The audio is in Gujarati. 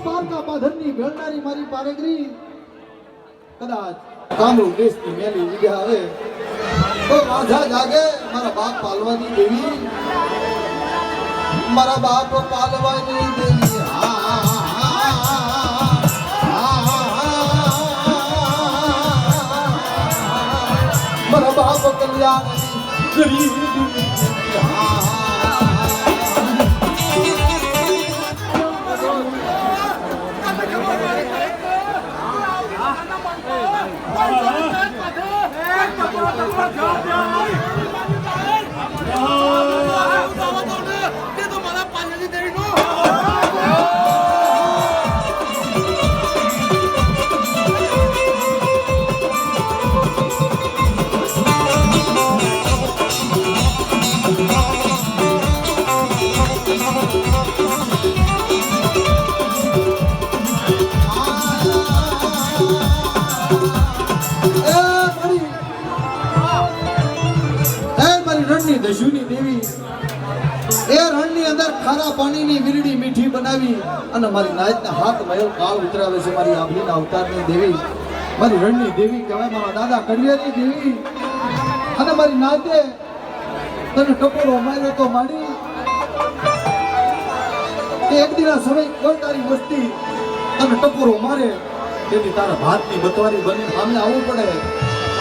પારકા પાધરની વેળનારી મારી પારેગરી કદાચ કામરૂ દેશની મેલી વિદ્યા આવે તો રાજા જાગે મારા બાપ પાલવાની દેવી મારા બાપ પાલવાની દેવી મારા બાપ કલ્યાણ ગરીબ દશુની દેવી એ રણની અંદર ખારા પાણીની વીરડી મીઠી બનાવી અને મારી નાયતના હાથ મહેલ કાળ ઉતરાવે છે મારી આંબલીના અવતારની દેવી મારી રણની દેવી કહેવાય મારા દાદા કડિયાની દેવી અને મારી નાતે તને ટપોરો માર્યો તો મારી એક દિના સમય કોઈ તારી વસ્તી તને ટપોરો મારે તેથી તારા ભાતની બતવારી બની સામે આવવું પડે